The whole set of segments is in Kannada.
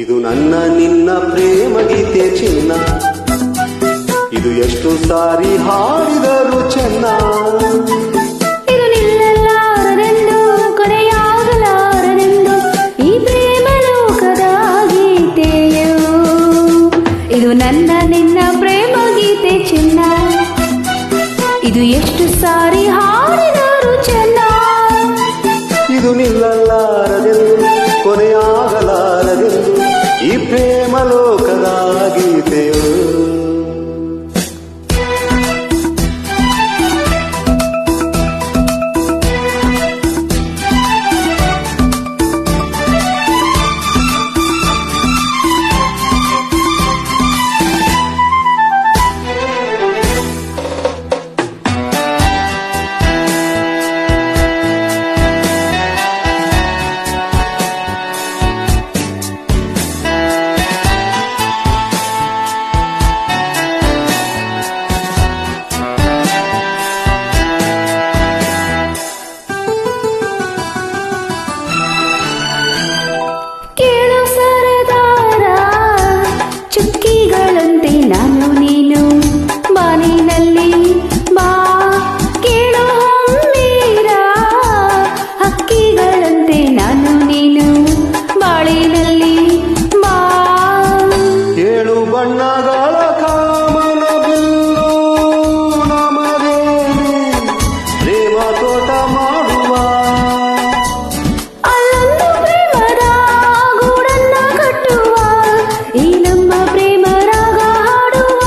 ಇದು ನನ್ನ ನಿನ್ನ ಪ್ರೇಮ ಗೀತೆ ಚಿನ್ನ, ಇದು ಎಷ್ಟು ಸಾರಿ ಹಾಡಿದರು ಚೆನ್ನ. ಇದು ನಿಲ್ಲಲಾರದೆಂದು ಕೊನೆಯಾಗಲಾರದೆಂದು ಈ ಪ್ರೇಮ ಲೋಕದ ಗೀತೆಯು. ಇದು ನನ್ನ ನಿನ್ನ ಪ್ರೇಮ ಗೀತೆ ಚಿನ್ನ, ಇದು ಎಷ್ಟು ಸಾರಿ ಹಾಡಿದರು ಚೆನ್ನ. ಇದು ನಿಲ್ಲಲಾರದೆಂದು ಕೊನೆಯಾಗಲಾರದೆಂದು ಈ ಪ್ರೇಮ ಲೋಕದ ಗೀತೆಯು. ಚುಕ್ಕಿಗಳಂತೆ ನಾನು ನೀನು ಬಾನಿನಲ್ಲಿ ಬಾ ಕೇಳೋ ಹಮ್ಮೀರ. ಹಕ್ಕಿಗಳಂತೆ ನಾನು ನೀನು ಬಾಳಿನಲ್ಲಿ ಬಾ. ಏಳು ಬಣ್ಣಗಳ ಕಾಮನ ಬಿಲ್ಲು ನಮಗೇನೆ ಪ್ರೇಮ ತೋಟ ಮಾಡುವ. ಅಲ್ಲೊಂದು ಪ್ರೇಮದ ಗೂಡನ್ನ ಕಟ್ಟುವ, ಈ ನಮ್ಮ ಪ್ರೇಮ ರಾಗ ಹಾಡುವ.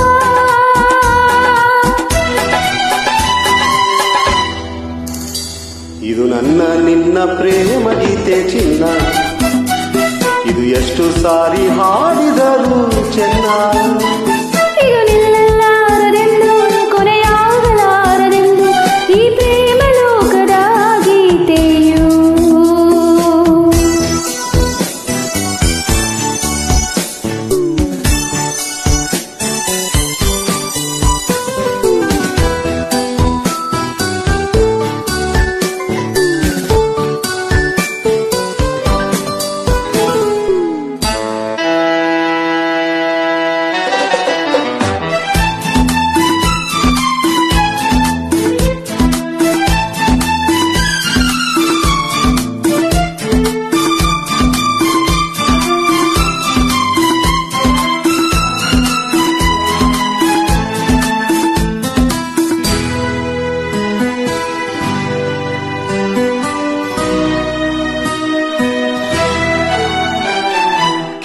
ಇದು ನನ್ನ ನಿನ್ನ ಪ್ರೇಮ ಗೀತೆ ಚಿನ್ನ, ಇದು ಎಷ್ಟು ಸಾರಿ ಹಾಡಿದರು ಚೆನ್ನ. ಇದು ನಿಲ್ಲಲಾರದೆಂದು ಕೊನೆಯಾಗಲಾರದೆಂದು ಈ ಪ್ರೇಮ ಲೋಕದ ಗೀತೆಯು.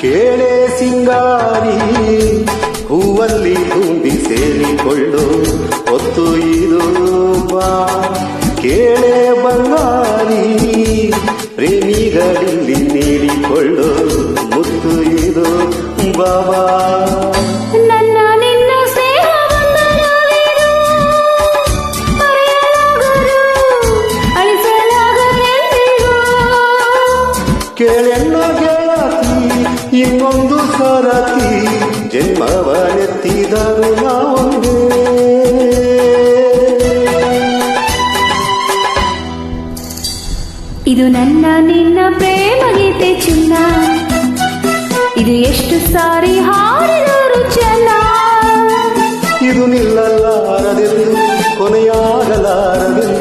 ಕೇಳೆ ಸಿಂಗಾರಿ ಹೂವಲ್ಲಿ ತುಂಬಿ ಸೇರಿಕೊಳ್ಳು ಹೊತ್ತು ಇದು ಬಾ. ಕೇಳೆ ಬಂಗಾರಿ ಪ್ರೇಮಿಗಳಲ್ಲಿ ನೀಡಿಕೊಳ್ಳು ಮುತ್ತು ಇದು ಬಾಬಾ. ನನ್ನ ನಿನ್ನ ಸ್ನೇಹ ಬಂಧನವಿದು, ಮರೆಯಲಾಗದು, ಅಳಿಸಲಾಗದೆಂದಿಗೂ. ಕೇಳೆನ್ನ ಗೆಳತಿ ಇನ್ನೊಂದು ಸರತಿ ಜನ್ಮವನೆತ್ತಿದರು ನಾವೊಂದೇ. ಇದು ನನ್ನ ನಿನ್ನ ಪ್ರೇಮ ಗೀತೆ ಚಿನ್ನ, ಇದು ಎಷ್ಟು ಸಾರಿ ಹಾಡಿದರು ಚೆನ್ನ. ಇದು ನಿಲ್ಲಲಾರದೆಂದು ಕೊನೆಯಾಗಲಾರದೆಂದು